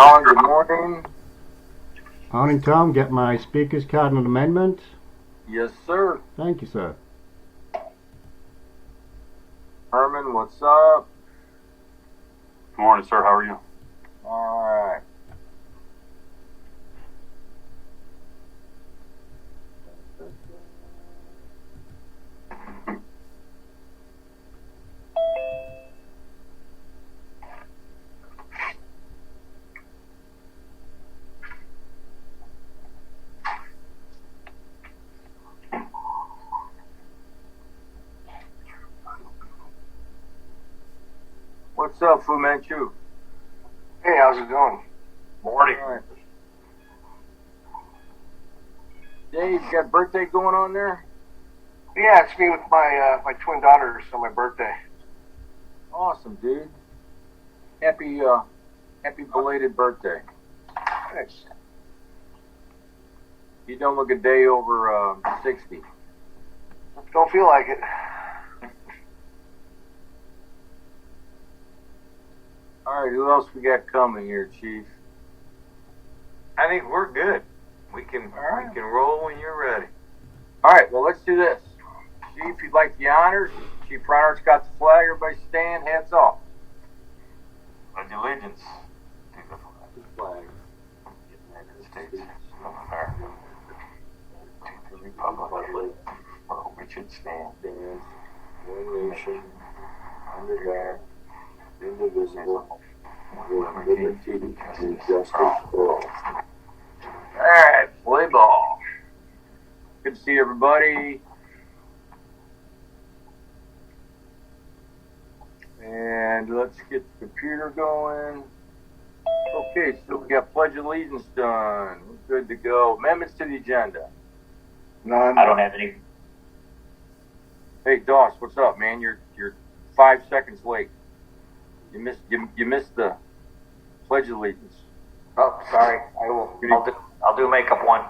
Holland, good morning. Morning, Tom. Get my speaker's card and amendment. Yes, sir. Thank you, sir. Herman, what's up? Good morning, sir. How are you? All right. What's up, Fu Manchu? Hey, how's it going? Morning. All right. Dave, you got birthday going on there? Yeah, it's me with my twin daughters on my birthday. Awesome, dude. Happy belated birthday. Thanks. You don't look a day over 60. Don't feel like it. All right, who else we got coming here, Chief? I think we're good. We can roll when you're ready. All right, well, let's do this. Chief, you'd like the honors. Chief Reinhardt's got the flag. Everybody stand. Hats off. Pledge allegiance to the flag of the United States of America, to the republic for which it stands, one nation, under God, indivisible, with liberty and justice for all. All right, play ball. Good to see everybody. And let's get the computer going. Okay, so we got Pledge Allegiance done. We're good to go. Amendments to the agenda. None. I don't have any. Hey, Doss, what's up, man? You're 5 seconds late. You missed the Pledge Allegiance. Oh, sorry. I'll do makeup one.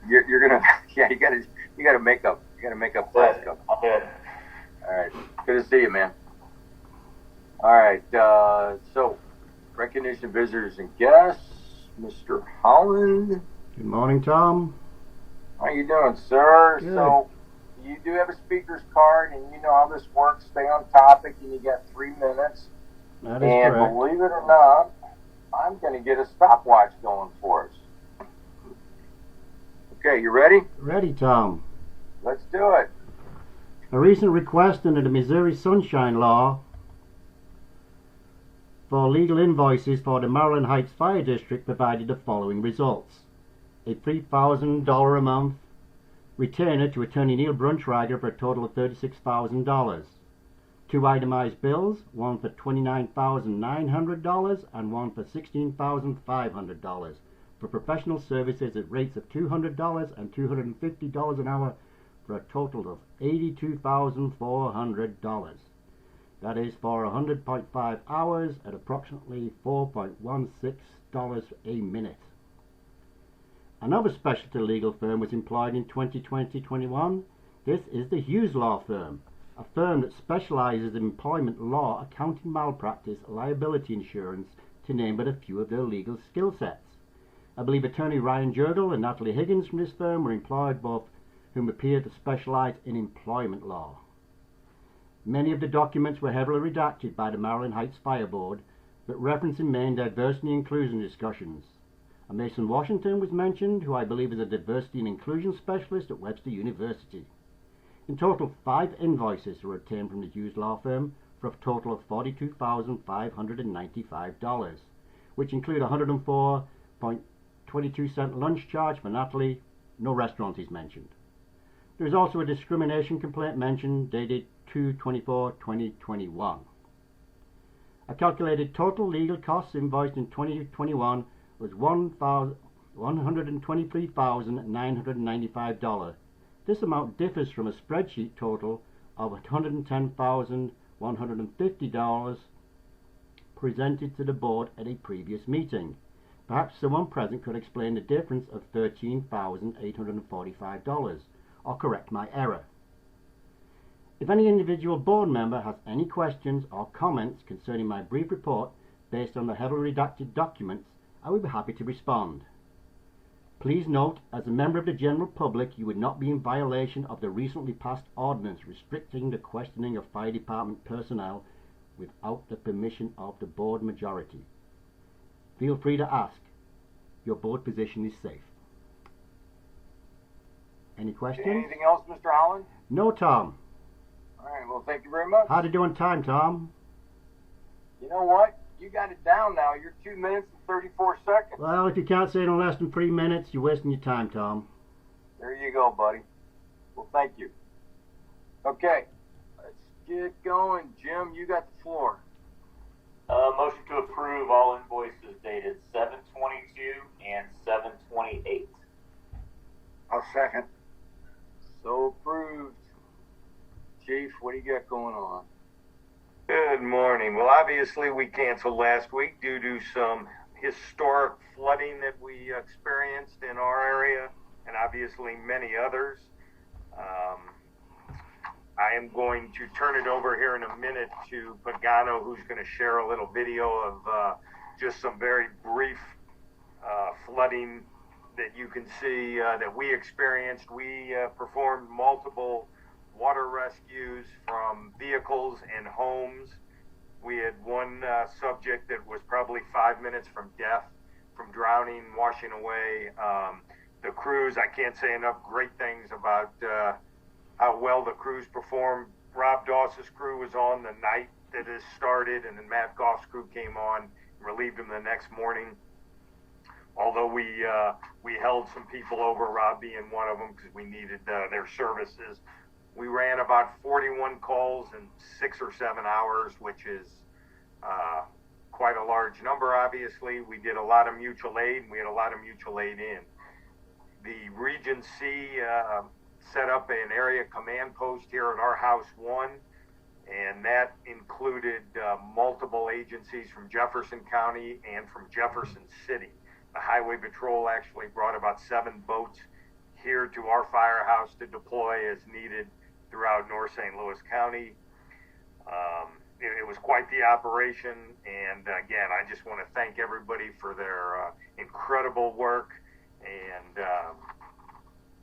You're gonna you gotta make up class come. I'll do it. All right, good to see you, man. All right, so recognition of visitors and guests, Mr. Holland. Good morning, Tom. How you doing, sir? Good. So you do have a speaker's card, and you know how this works. Stay on topic, and you got 3 minutes. That is And correct. believe it or not, I'm going to get a stopwatch going for us. Okay, you ready? Ready, Tom. Let's do it. A recent request under the Missouri Sunshine Law for legal invoices for the Maryland Heights Fire District provided the following results. A $3,000 a month retainer to attorney Neil Brunschweiger for a total of $36,000. 2 itemized bills, one for $29,900 and one for $16,500 for professional services at rates of $200 and $250 an hour for a total of $82,400. That is for 100.5 hours at approximately $4.16 a minute. Another specialty legal firm was employed in 2020-21. This is the Hughes Law Firm, a firm that specializes in employment law, accounting malpractice, liability insurance, to name but a few of their legal skill sets. I believe attorney Ryan Jurgel and Natalie Higgins from this firm were employed, both whom appear to specialize in employment law. Many of the documents were heavily redacted by the Maryland Heights Fire Board, but referencing main diversity and inclusion discussions. A Mason Washington was mentioned, who I believe is a diversity and inclusion specialist at Webster University. In total, 5 invoices were obtained from the Hughes Law Firm for a total of $42,595, which include a 104.22 lunch charge for Natalie. No restaurant is mentioned. There is also a discrimination complaint mentioned dated 2/24/2021. A calculated total legal costs invoiced in 2021 was $123,995. This amount differs from a spreadsheet total of $110,150 presented to the board at a previous meeting. Perhaps someone present could explain the difference of $13,845 or correct my error. If any individual board member has any questions or comments concerning my brief report based on the heavily redacted documents, I would be happy to respond. Please note, as a member of the general public, you would not be in violation of the recently passed ordinance restricting the questioning of fire department personnel without the permission of the board majority. Feel free to ask. Your board position is safe. Any questions? Anything else, Mr. Holland? No, Tom. All right, well, thank you very much. How'd you do on time, Tom? You know what? You got it down now. You're 2 minutes and 34 seconds. Well, if you can't say it in less than 3 minutes, you're wasting your time, Tom. There you go, buddy. Well, thank you. Okay, let's get going. Jim, you got the floor. Motion to approve all invoices dated 7/22 and 7/28. I'll second. So approved. Chief, what do you got going on? Good morning. Well, obviously we canceled last week due to some historic flooding that we experienced in our area and obviously many others. I am going to turn it over here in a minute to Pagano, who's going to share a little video of just some very brief flooding that you can see that we experienced. We performed multiple water rescues from vehicles and homes. We had one subject that was probably 5 minutes from death, from drowning, washing away. The crews, I can't say enough great things about how well the crews performed. Rob Doss's crew was on the night that it started, and then Matt Goff's crew came on and relieved them the next morning. Although we held some people over, Rob being one of them, because we needed their services. We ran about 41 calls in 6 or 7 hours, which is quite a large number, obviously. We did a lot of mutual aid, and we had a lot of mutual aid in. The Region C set up an area command post here at our House 1, and that included multiple agencies from Jefferson County and from Jefferson City. The Highway Patrol actually brought about 7 boats here to our firehouse to deploy as needed throughout North St. Louis County. It was quite the operation, and again, I just want to thank everybody for their incredible work. And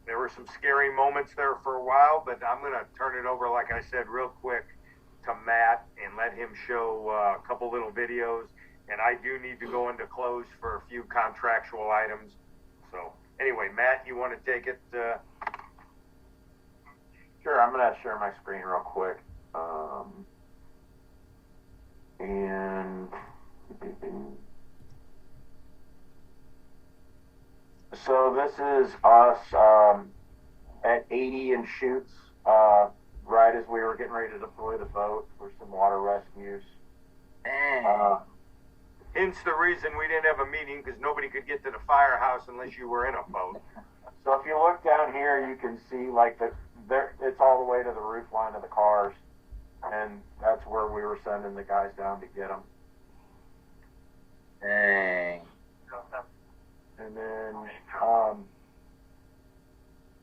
there were some scary moments there for a while, but I'm going to turn it over, like I said, real quick to Matt and let him show a couple little videos. And I do need to go into close for a few contractual items. So anyway, Matt, you want to take it? Sure, I'm going to share my screen real quick. And so this is us at 80 in Chutes, right as we were getting ready to deploy the boat for some water rescues. Hence the reason we didn't have a meeting, because nobody could get to the firehouse unless you were in a boat. So if you look down here, you can see like it's all the way to the roof line of the cars, and that's where we were sending the guys down to get them. Dang. And then,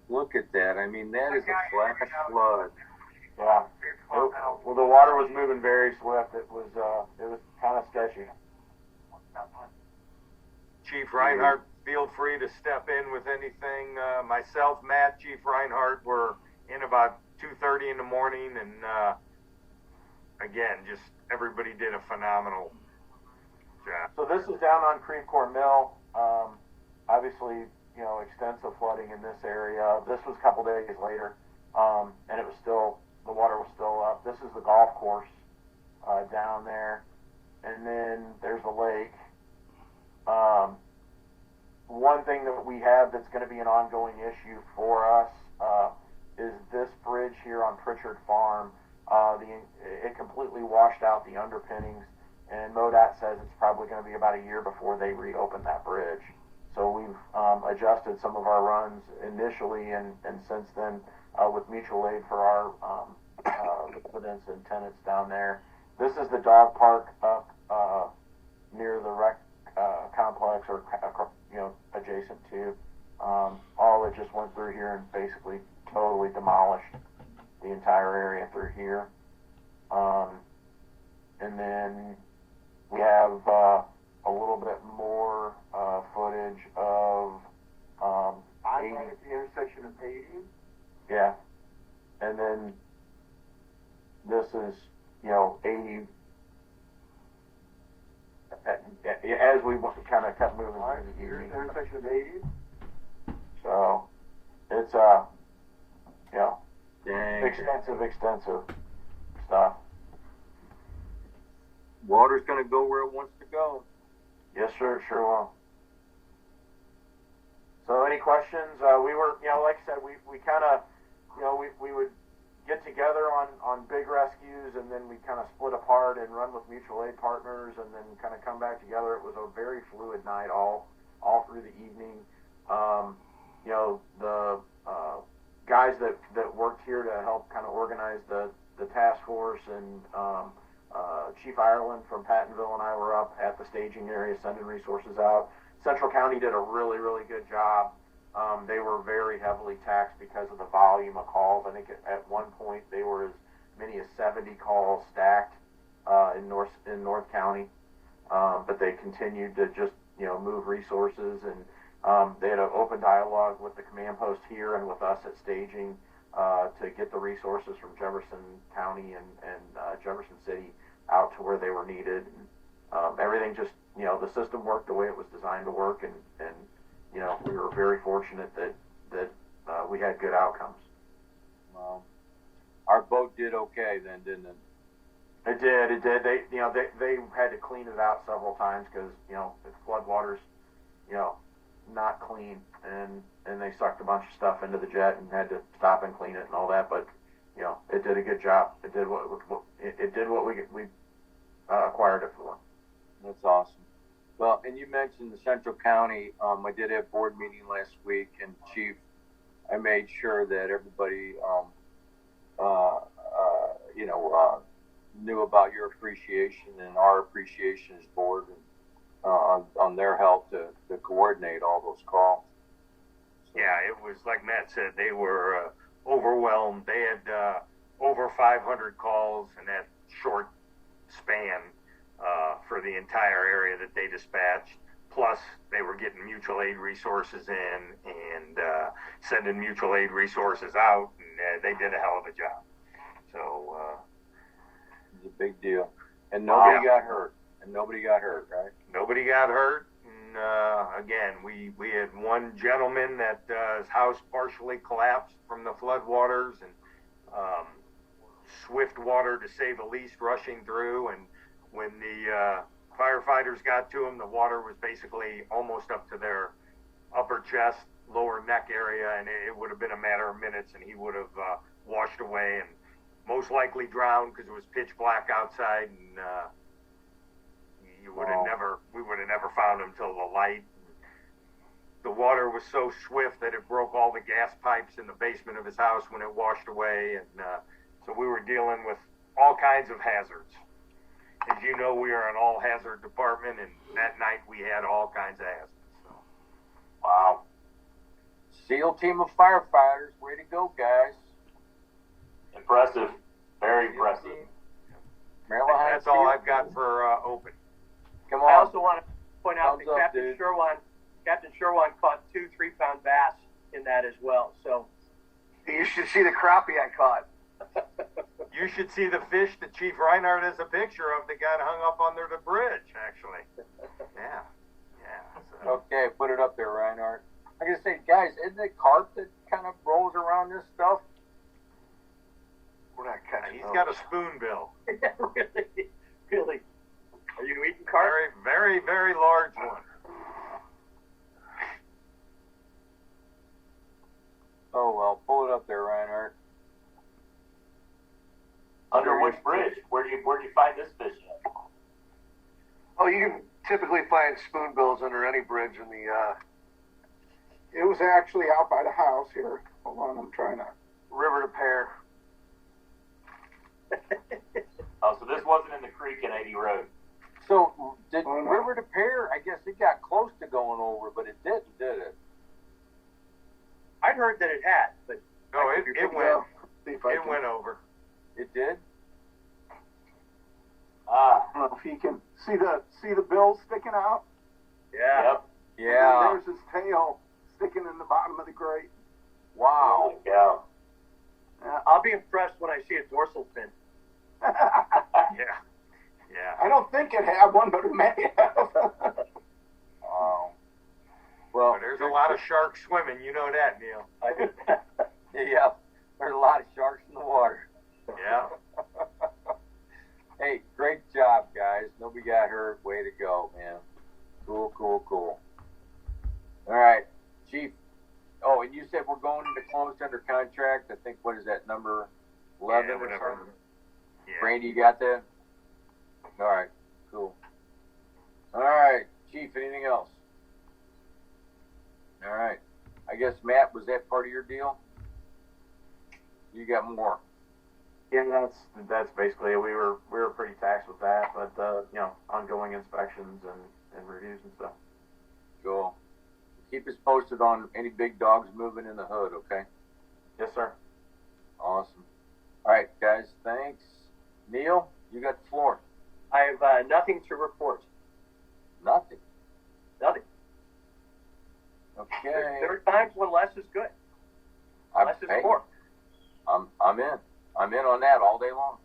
look at that. I mean, that is a flash flood. yeah. Well, the water was moving very swift. It was kind of sketchy. Chief Reinhardt, feel free to step in with anything. Myself, Matt, Chief Reinhardt were in about 2:30 in the morning, and again, just everybody did a phenomenal job. So this is down on Creve Coeur Mill. Obviously, extensive flooding in this area. This was a couple days later, and the water was still up. This is the golf course down there, and then there's a lake. One thing that we have that's going to be an ongoing issue for us is this bridge here on Pritchard Farm. It completely washed out the underpinnings, and MoDOT says it's probably going to be about a year before they reopen that bridge. So we've adjusted some of our runs initially, and since then with mutual aid for our residents and tenants down there. This is the dog park up near the rec complex, or adjacent to. All it just went through here and basically totally demolished the entire area through here. And then we have a little bit more footage of 80. I'm right at the intersection of 80. Yeah. And then this is, 80. As we kind of kept moving through the evening. Intersection of 80. So it's Dang. extensive stuff. Water's gonna go where it wants to go. Yes, sir, sure will. So any questions? We were, like I said, we kind of, we would get together on big rescues, and then we kind of split apart and run with mutual aid partners, and then kind of come back together. It was a very fluid night all through the evening. The guys that worked here to help kind of organize the task force, and Chief Ireland from Pattonville and I were up at the staging area sending resources out. Central County did a really, really good job. They were very heavily taxed because of the volume of calls. I think at one point they were as many as 70 calls stacked in North County, but they continued to just move resources, and they had an open dialogue with the command post here and with us at staging to get the resources from Jefferson County and Jefferson City out to where they were needed. And, everything just the system worked the way it was designed to work, and we were very fortunate that we had good outcomes. Well, our boat did okay then, didn't it? It did. They had to clean it out several times because the floodwaters, not clean, and they sucked a bunch of stuff into the jet and had to stop and clean it and all that. But it did a good job. It did what we acquired it for. That's awesome. Well, and you mentioned the Central County. I did have board meeting last week, and Chief, I made sure that everybody, knew about your appreciation and our appreciation as board, and on their help to coordinate all those calls. So, Yeah, it was like Matt said, they were overwhelmed. They had over 500 calls in that short span for the entire area that they dispatched. Plus, they were getting mutual aid resources in and sending mutual aid resources out, and they did a hell of a job. So it was a big deal, and nobody got hurt. Right? Nobody got hurt. And again, we had one gentleman that his house partially collapsed from the floodwaters, and swift water, to say the least, rushing through. And when the firefighters got to him, the water was basically almost up to their upper chest, lower neck area, and it would have been a matter of minutes, and he would have washed away and most likely drowned because it was pitch black outside, and we would have never found him till the light. The water was so swift that it broke all the gas pipes in the basement of his house when it washed away, and so we were dealing with all kinds of hazards. As you know, we are an all-hazard department, and that night we had all kinds of hazards. So. Wow. SEAL team of firefighters, way to go, guys. Impressive. Very impressive. That's all I've got for open. Come on. I also want to point out Thumbs that up, Captain Sherwan caught 2 3-pound bass in that as well. So You should see the crappie I caught. You should see the fish that Chief Reinhardt has a picture of that got hung up under the bridge, actually. Yeah. So. Okay, put it up there, Reinhardt. I'm going to say, guys, isn't it carp that kind of rolls around this stuff? We're not catching He's those. got a spoonbill. really, are you eating carp? Very, very, very large one. Oh, well, pull it up there, Reinhardt. Under which bridge? Where'd you find this fish at? Oh, you can typically find spoonbills under any bridge in the. It was actually out by the house here. Hold on, I'm trying to. River to Pear. Oh, so this wasn't in the creek in 80 Road. So, did Oh, no. River to Pear, I guess it got close to going over, but it didn't, did it? I'd heard that it had, but No, it went. See if I It can- went over. It did? Ah, I don't know if you can see the bill sticking out. yeah. yep. Yeah. And then there's his tail sticking in the bottom of the grate. Wow. Yeah. I'll be impressed when I see a dorsal fin. Yeah. Yeah. I don't think it had one, but it may have. Wow. Well, But there's a lot of sharks swimming. You know that, Neil. yeah, there's a lot of sharks in the water. Yeah. Hey, great job, guys. Nobody got hurt. Way to go, man. Cool, cool, cool. All right, Chief. Oh, and you said we're going into closed under contract. I think, what is that, number 11 or whatever. something? Yeah. Brandy, you got that? All right, cool. All right, Chief, anything else? All right. I guess, Matt, was that part of your deal? You got more. Yeah, that's basically it. We were pretty taxed with that, but ongoing inspections and reviews and stuff. Cool. Keep us posted on any big dogs moving in the hood, okay? Yes, sir. Awesome. All right, guys, thanks. Neil, you got the floor. I have nothing to report. Nothing. Nothing. Okay. There are times when less is good. Less is hey, more. I'm in. I'm in on that all day long.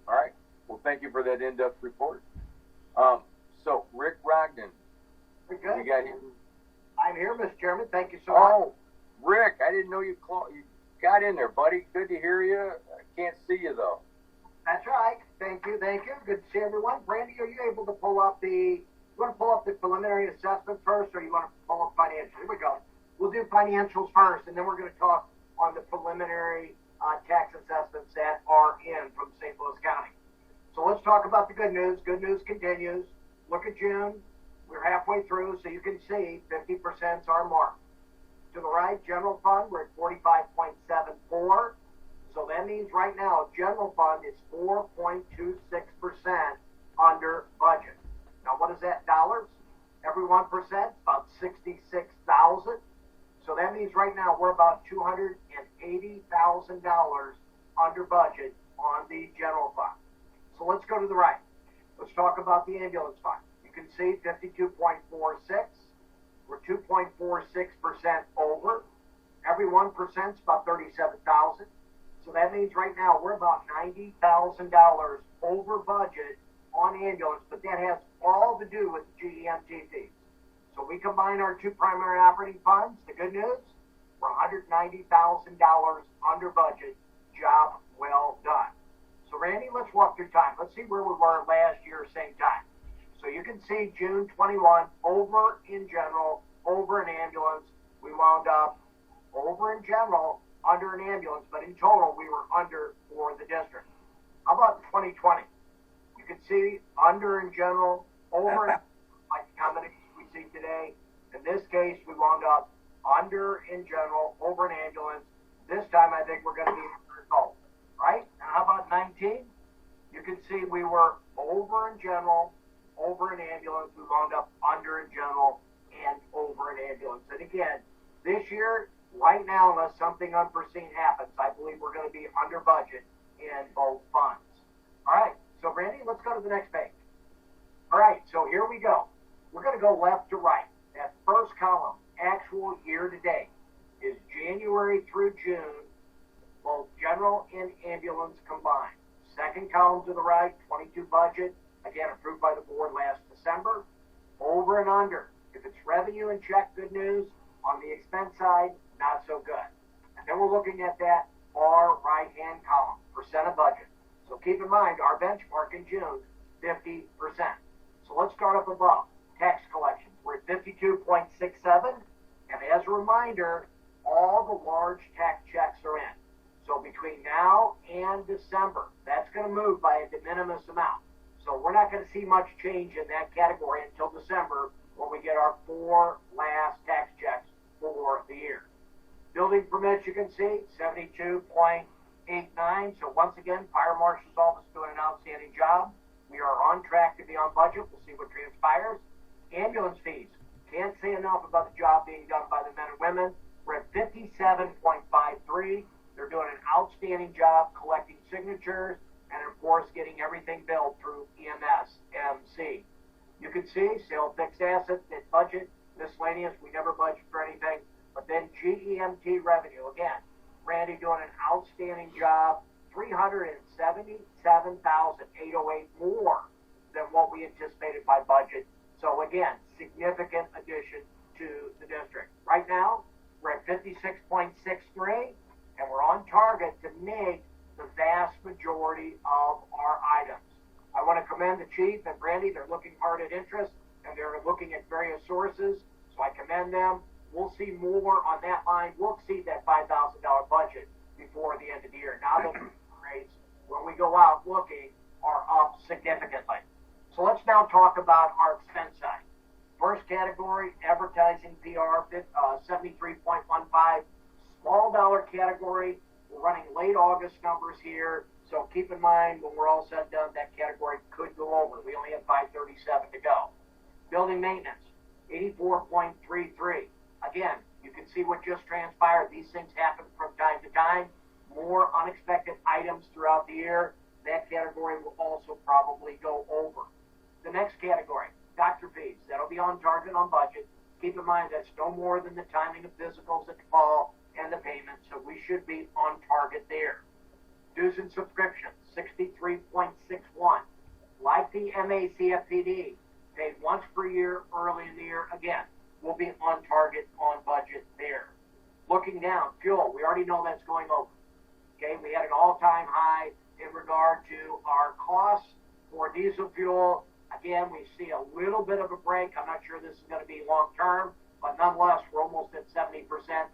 All right. Well, thank you for that in-depth report. So Rick Rogden, Very good. you got him. I'm here, Mr. Chairman. Thank you so much. Oh, Rick, I didn't know you got in there, buddy. Good to hear you. I can't see you though. That's right. Thank you. Thank you. Good to see everyone. Brandy, are you able to pull up you want to pull up the preliminary assessment first, or you want to pull up financials? Here we go. We'll do financials first, and then we're going to talk on the preliminary tax assessments that are in from St. Louis County. So let's talk about the good news. Good news continues. Look at June. We're halfway through, so you can see 50% is our mark. To the right, general fund, we're at 45.74. So that means right now, general fund is 4.26% under budget. Now, what is that dollars? Every 1%, about 66,000. So that means right now we're about $280,000 under budget on the general fund. So let's go to the right. Let's talk about the ambulance fund. You can see 52.46. We're 2.46% over. Every 1% is about 37,000. So that means right now we're about $90,000 over budget on ambulance, but that has all to do with GEMT fees. So we combine our two primary operating funds. The good news, we're $190,000 under budget. Job well done. So Randy, let's walk through time. Let's see where we were last year, same time. So you can see June 21, over in general, over in ambulance. We wound up over in general, under an ambulance, but in total we were under for the district. How about 2020? You can see under in general, over in, like the combination we see today. In this case, we wound up under in general, over an ambulance. This time I think we're going to be under both, right? And how about 19? You can see we were over in general, over an ambulance. We wound up under in general and over an ambulance. And again, this year, right now, unless something unforeseen happens, I believe we're going to be under budget in both funds. All right, so Randy, let's go to the next page. All right, so here we go. We're going to go left to right. That first column, actual year to date, is January through June, both general and ambulance combined. Second column to the right, 22 budget, again approved by the board last December. Over and under. If it's revenue and check, good news. On the expense side, not so good. And then we're looking at that far right-hand column, percent of budget. So keep in mind, our benchmark in June, 50%. So let's start up above. Tax collections, we're at 52.67. And as a reminder, all the large tax checks are in. So between now and December, that's going to move by a de minimis amount. So we're not going to see much change in that category until December, when we get our 4 last tax checks for the year. Building permits, you can see, 72.89. So once again, Fire Marshal's office doing an outstanding job. We are on track to be on budget. We'll see what transpires. Ambulance fees. Can't say enough about the job being done by the men and women. We're at 57.53. They're doing an outstanding job collecting signatures and, of course, getting everything billed through EMS MC. You can see sale of fixed assets at budget Miscellaneous, we never budget for anything. But then GEMT revenue, again, Randy doing an outstanding job, 377,808 more than what we anticipated by budget. So again, significant addition to the district. Right now, we're at 56.63, and we're on target to make the vast majority of our items. I want to commend the chief and Brandy. They're looking hard at interest, and they're looking at various sources, so I commend them. We'll see more on that line. We'll exceed that $5,000 budget before the end of the year. Now the rates, when we go out looking, are up significantly. So let's now talk about our expense side. First category, advertising PR, 73.15. Small dollar category. We're running late August numbers here, so keep in mind when we're all said and done, that category could go over. We only have 537 to go. Building maintenance, 84.33. Again, you can see what just transpired. These things happen from time to time. More unexpected items throughout the year. That category will also probably go over. The next category, doctor fees. That'll be on target on budget. Keep in mind that's no more than the timing of physicals at the fall and the payment, so we should be on target there. Dues and subscriptions, 63.61. Like the MACFPD, paid once per year early in the year. Again, we'll be on target on budget there. Looking down, fuel, we already know that's going over. Okay, we had an all-time high in regard to our costs for diesel fuel. Again, we see a little bit of a break. I'm not sure this is going to be long-term, but nonetheless, we're almost at 70%.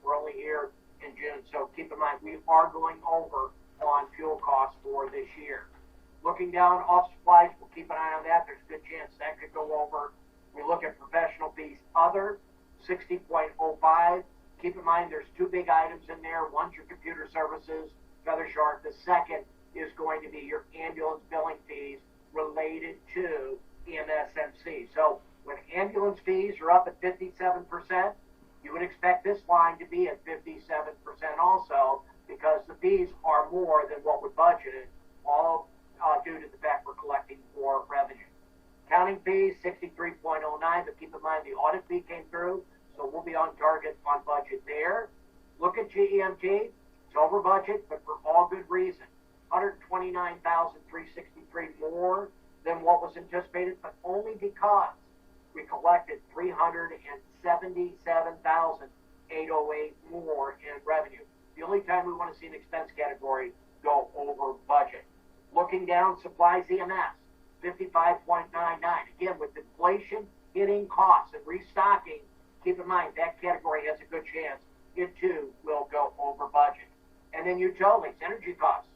We're only here in June, so keep in mind, we are going over on fuel costs for this year. Looking down, office supplies, we'll keep an eye on that. There's a good chance that could go over. We look at professional fees, other, 60.05. Keep in mind, there's two big items in there. One's your computer services, Feather Shark. The second is going to be your ambulance billing fees related to EMSMC. So when ambulance fees are up at 57%, you would expect this line to be at 57% also, because the fees are more than what we budgeted, all due to the fact we're collecting more revenue. Accounting fees, 63.09, but keep in mind the audit fee came through, so we'll be on target on budget there. Look at GEMT, it's over budget, but for all good reason. 129,363 more than what was anticipated, but only because we collected 377,808 more in revenue. The only time we want to see an expense category go over budget. Looking down, supplies EMS, 55.99. Again, with inflation hitting costs and restocking, keep in mind that category has a good chance it too will go over budget. And then utilities, energy costs,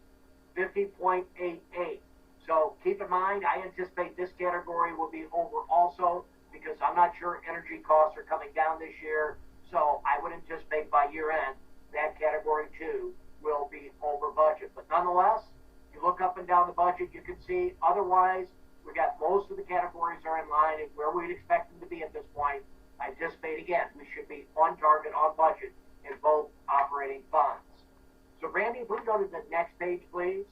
50.88. So keep in mind, I anticipate this category will be over also, because I'm not sure energy costs are coming down this year. So I would anticipate by year end, that category too will be over budget. But nonetheless, you look up and down the budget, you can see otherwise, we got most of the categories are in line and where we'd expect them to be at this point. I anticipate again, we should be on target, on budget in both operating funds. So Randy, if we go to the next page, please.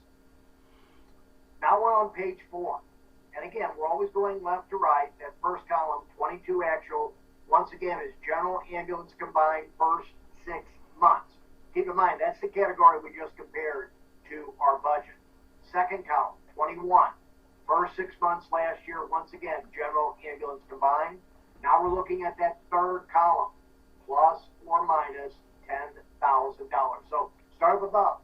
Now we're on page 4. And again, we're always going left to right. That first column, 22 actual, once again, is general ambulance combined first 6 months. Keep in mind, that's the category we just compared to our budget. Second column, 21. First 6 months last year, once again, general ambulance combined. Now we're looking at that third column, plus or minus $10,000. So start with above.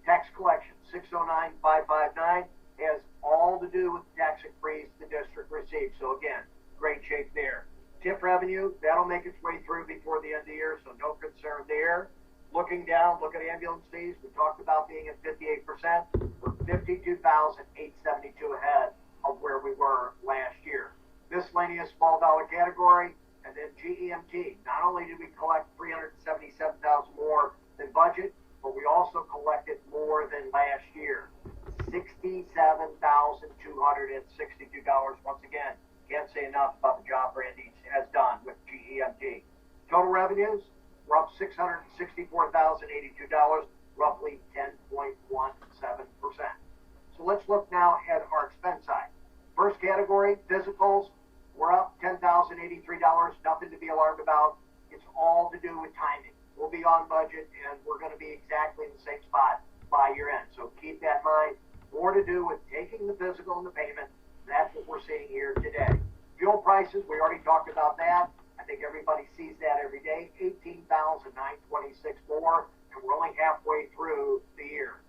Tax collection, 609,559, has all to do with the tax increase the district received. So again, great shape there. TIF revenue, that'll make its way through before the end of the year, so no concern there. Looking down, look at ambulance fees. We talked about being at 58%. We're 52,872 ahead of where we were last year. Miscellaneous small dollar category, and then GEMT. Not only did we collect 377,000 more than budget, but we also collected more than last year. $67,262. Once again, can't say enough about the job Randy has done with GEMT. Total revenues, we're up $664,082, roughly 10.17%. So let's look now at our expense side. First category, physicals, We're up $10,083, nothing to be alarmed about. It's all to do with timing. We'll be on budget and we're going to be exactly in the same spot by year end. So keep that in mind. More to do with taking the physical and the payment. That's what we're seeing here today. Fuel prices, we already talked about that. I think everybody sees that every day. 18,926 more, and we're only halfway through the year.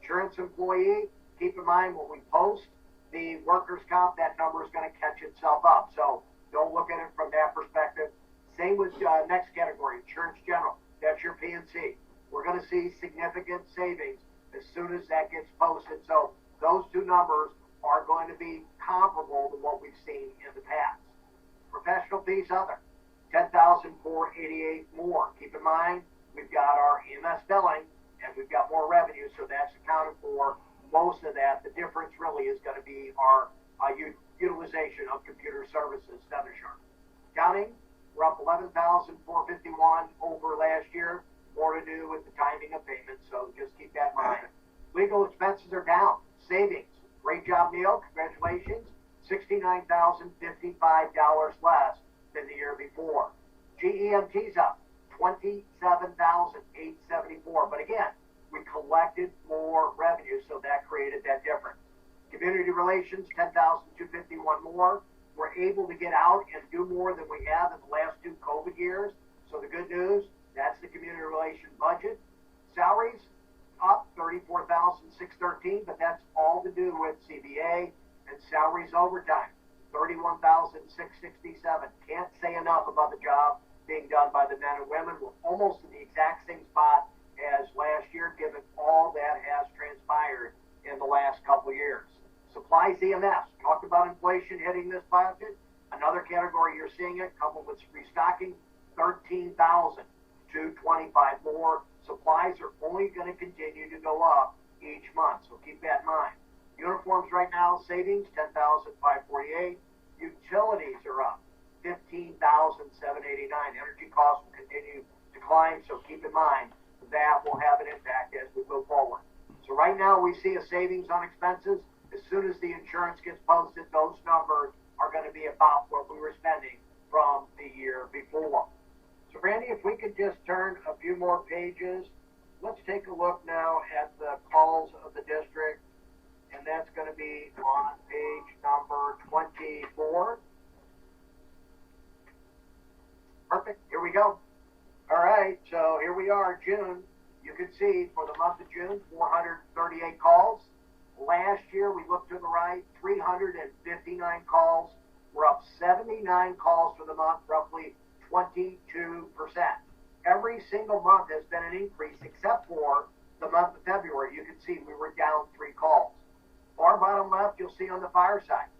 Insurance employee, keep in mind when we post the workers' comp, that number is going to catch itself up. So don't look at it from that perspective. Same with next category, insurance general. That's your P&C. We're going to see significant savings as soon as that gets posted. So those two numbers are going to be comparable to what we've seen in the past. Professional fees, other, 10,488 more. Keep in mind, we've got our EMS billing and we've got more revenue, so that's accounted for most of that. The difference really is going to be our utilization of computer services, Sharp. Accounting, we're up 11,451 over last year. More to do with the timing of payments, so just keep that in mind. Legal expenses are down. Savings. Great job, Neil. Congratulations. $69,055 less than the year before. GEMT's up. $27,874. But again, we collected more revenue, so that created that difference. Community relations, 10,251 more. We're able to get out and do more than we have in the last two COVID years. So the good news, that's the community relation budget. Salaries up 34,613, but that's all to do with CBA and salaries overtime, 31,667. Can't say enough about the job being done by the men and women. We're almost in the exact same spot as last year, given all that has transpired in the last couple of years. Supplies EMS, talked about inflation hitting this budget. Another category you're seeing it, coupled with restocking, 13,225 more. Supplies are only going to continue to go up each month, so keep that in mind. Uniforms right now, savings, 10,548. Utilities are up, 15,789. Energy costs will continue to climb, so keep in mind that will have an impact as we move forward. So right now we see a savings on expenses. As soon as the insurance gets posted, those numbers are going to be about what we were spending from the year before. So Randy, if we could just turn a few more pages, let's take a look now at the calls of the district, and that's going to be on page number 24. Perfect, here we go. All right, so here we are, June. You can see for the month of June, 438 calls. Last year, we looked to the right, 359 calls. We're up 79 calls for the month, roughly 22%. Every single month has been an increase except for the month of February. You can see we were down 3 calls. Far bottom left, you'll see on the fire side,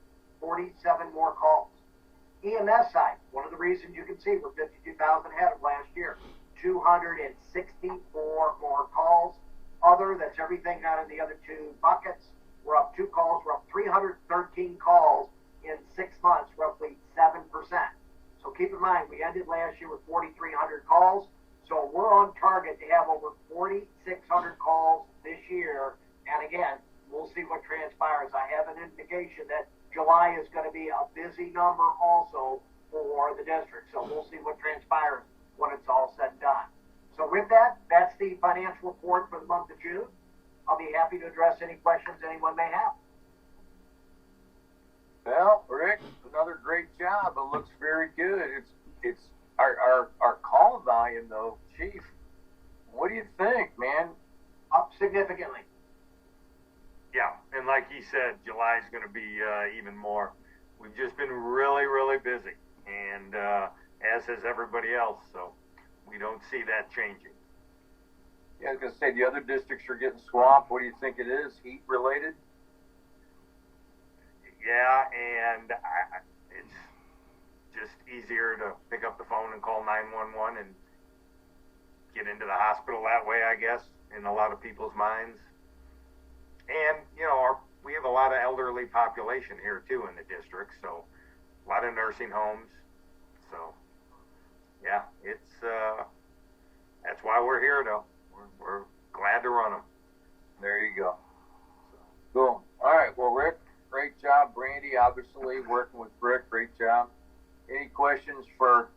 47 more calls. EMS side, one of the reasons you can see we're 52,000 ahead of last year, 264 more calls. Other, that's everything out of the other two buckets. We're up 2 calls. We're up 313 calls in 6 months, roughly 7%. So keep in mind, we ended last year with 4,300 calls. So we're on target to have over 4,600 calls this year. And again, we'll see what transpires. I have an indication that July is going to be a busy number also for the district. So we'll see what transpires when it's all said and done. So with that, that's the financial report for the month of June. I'll be happy to address any questions anyone may have. Well, Rick, another great job. It looks very good. It's our call volume though, Chief. What do you think, man? Up significantly. Yeah, and like he said, July is going to be even more. We've just been really, really busy, and as has everybody else, so we don't see that changing. Yeah, I was going to say, the other districts are getting swamped. What do you think it is? Heat related? Yeah, and it's just easier to pick up the phone and call 911 and get into the hospital that way, I guess, in a lot of people's minds. And, you know, we have a lot of elderly population here, too, in the district, so a lot of nursing homes. So, yeah, it's that's why we're here, though. We're glad to run them. There you go. Cool. All right. Well, Rick, great job. Brandy, obviously, working with Rick, great job. questions for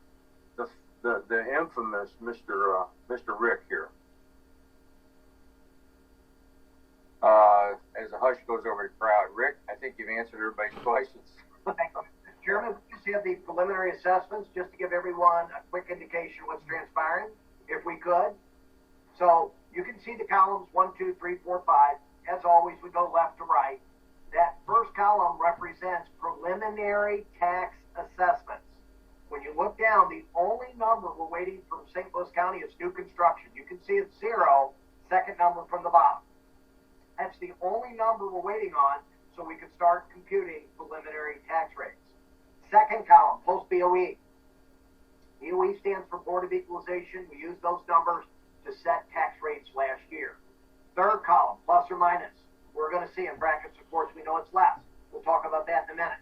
the infamous Mr. Rick here? As the hush goes over the crowd, Rick, I think you've answered everybody's questions. Thank you. Mr. Chairman, we just have the preliminary assessments just to give everyone a quick indication of what's transpiring, if we could. So you can see the columns 1, 2, 3, 4, 5. As always, we go left to right. That first column represents preliminary tax assessments. When you look down, the only number we're waiting from St. Louis County is new construction. You can see it's 0, second number from the bottom. That's the only number we're waiting on, so we can start computing preliminary tax rates. Second column, post-BOE. BOE stands for Board of Equalization. We use those numbers to set tax rates last year. Third column, plus or minus. We're going to see in brackets, of course, we know it's less. We'll talk about that in a minute.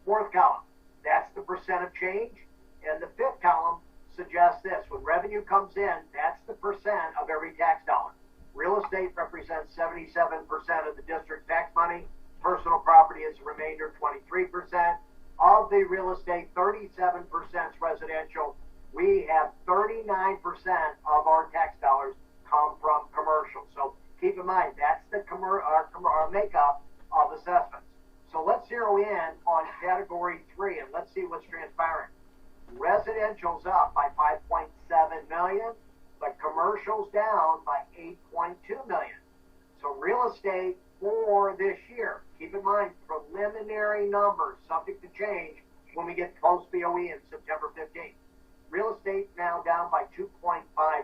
Fourth column, that's the percent of change. And the fifth column suggests this. When revenue comes in, that's the percent of every tax dollar. Real estate represents 77% of the district tax money. Personal property is the remainder, 23%. Of the real estate, 37% is residential. We have 39% of our tax dollars come from commercial. So keep in mind, that's the our makeup of assessments. So let's zero in on category 3 and let's see what's transpiring. Residential's up by 5.7 million, but commercial's down by 8.2 million. So real estate for this year, keep in mind, preliminary numbers subject to change when we get post BOE in September 15th. Real estate now down by 2.5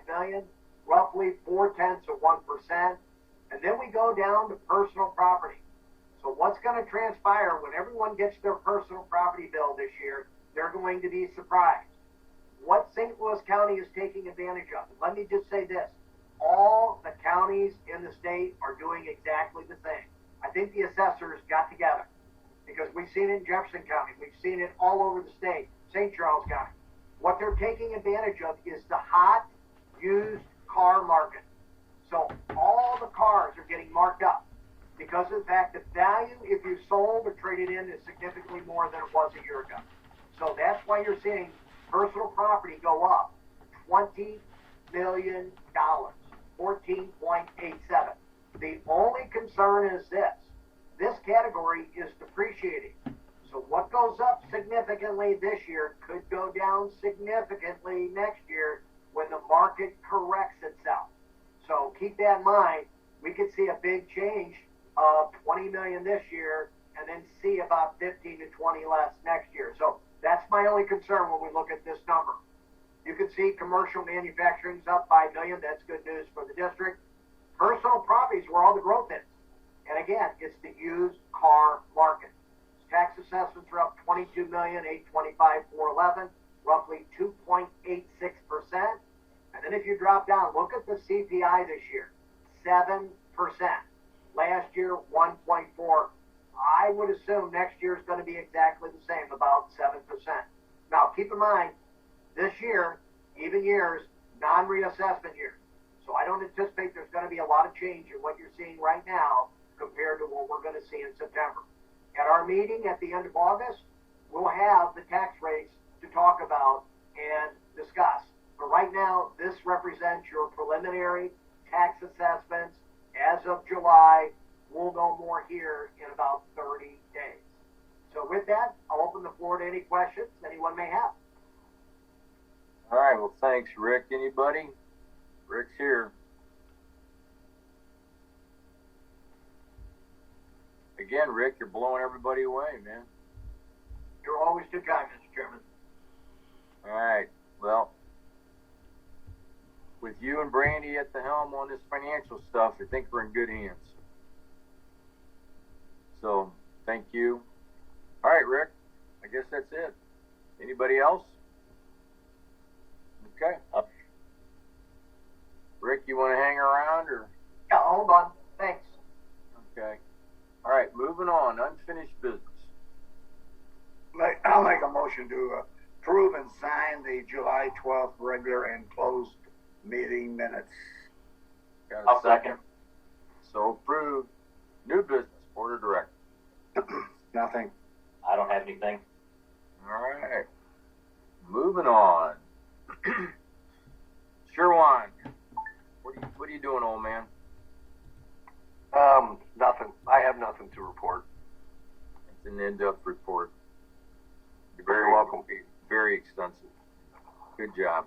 million, roughly 0.4%. And then we go down to personal property. So what's going to transpire when everyone gets their personal property bill this year? They're going to be surprised. What St. Louis County is taking advantage of. Let me just say this. All the counties in the state are doing exactly the same. I think the assessors got together because we've seen it in Jefferson County. We've seen it all over the state, St. Charles County. What they're taking advantage of is the hot used car market. So all the cars are getting marked up because of the fact that value, if you sold or traded in, is significantly more than it was a year ago. So that's why you're seeing personal property go up $20 million, 14.87. The only concern is this. This category is depreciating. So what goes up significantly this year could go down significantly next year when the market corrects itself. So keep that in mind. We could see a big change of 20 million this year and then see about 15 to 20 less next year. So that's my only concern when we look at this number. You can see commercial manufacturing's up by $1 million. That's good news for the district. Personal properties where all the growth is. And again, it's the used car market. Tax assessments are up 22 million, 825, 411, roughly 2.86%. And then if you drop down, look at the CPI this year, 7%. Last year, 1.4. I would assume next year is going to be exactly the same, about 7%. Now, keep in mind, this year, even years, non-reassessment years. So I don't anticipate there's going to be a lot of change in what you're seeing right now compared to what we're going to see in September. At our meeting at the end of August, we'll have the tax rates to talk about and discuss. But right now, this represents your preliminary tax assessments as of July. We'll know more here in about 30 days. So with that, I'll open the floor to any questions anyone may have. All right, well, thanks, Rick. Anybody? Rick's here. Again, Rick, you're blowing everybody away, man. You're always too kind, Mr. Chairman. All right, well, with you and Brandy at the helm on this financial stuff, I think we're in good hands. So, thank you. All right, Rick, I guess that's it. Anybody else? Okay. Rick, you want to hang around or? Yeah, hold on. Thanks. Okay. All right, moving on. Unfinished business. I'll make a motion to approve and sign the July 12th regular and closed meeting minutes. I'll second. So approved. New business, board of directors. Nothing. I don't have anything. All right. Moving on. Sherwan, what are you doing, old man? Nothing. I have nothing to report. It's an in-depth report. Very welcome. Very extensive. Good job.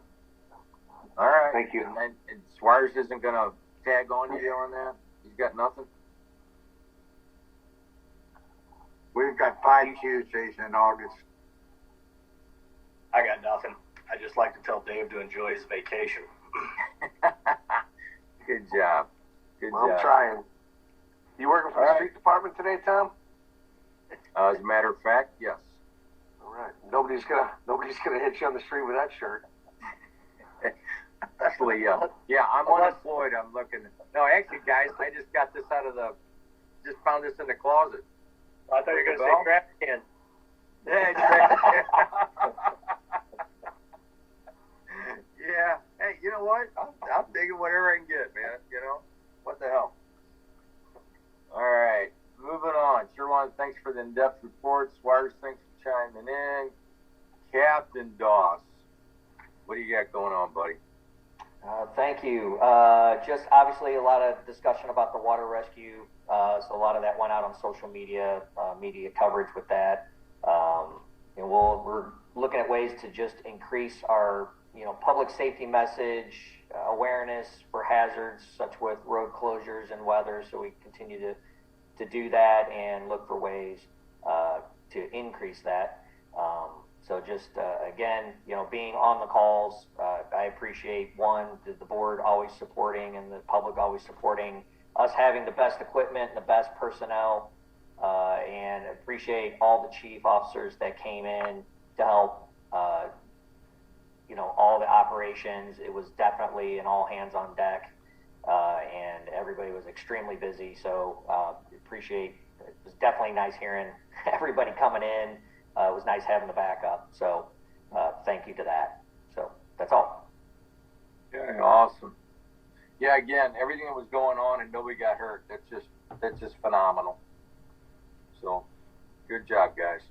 All right. Thank you. And Suarez isn't going to tag on you on that? He's got nothing? We've got 5 Tuesdays in August. I got nothing. I just like to tell Dave to enjoy his vacation. Good job. Good job. I'm trying. You working for the street department today, Tom? As a matter of fact, yes. All right. Nobody's gonna hit you on the street with that shirt. Actually, yeah, I'm unemployed. I'm looking. No, actually, guys, I just got this just found this in the closet. I thought you were going to say trash can. Yeah, exactly. Yeah. Hey, you know what? I'm taking whatever I can get, man. You know? What the hell? All right. Moving on. Sherwan, thanks for the in-depth report. Swires, thanks for chiming in. Captain Doss, what do you got going on, buddy? Thank you. Just obviously a lot of discussion about the water rescue. So a lot of that went out on social media, media coverage with that. We're looking at ways to just increase our, public safety message, awareness for hazards such with road closures and weather. So we continue to do that and look for ways to increase that. So just, again, being on the calls, I appreciate, one, the board always supporting and the public always supporting us having the best equipment and the best personnel, and appreciate all the chief officers that came in to help, all the operations. It was definitely an all hands on deck, and everybody was extremely busy. So appreciate, it was definitely nice hearing everybody coming in. It was nice having the backup. So thank you to that. So that's all. Yeah, awesome. Yeah, again, everything that was going on and nobody got hurt. That's just phenomenal. So good job, guys.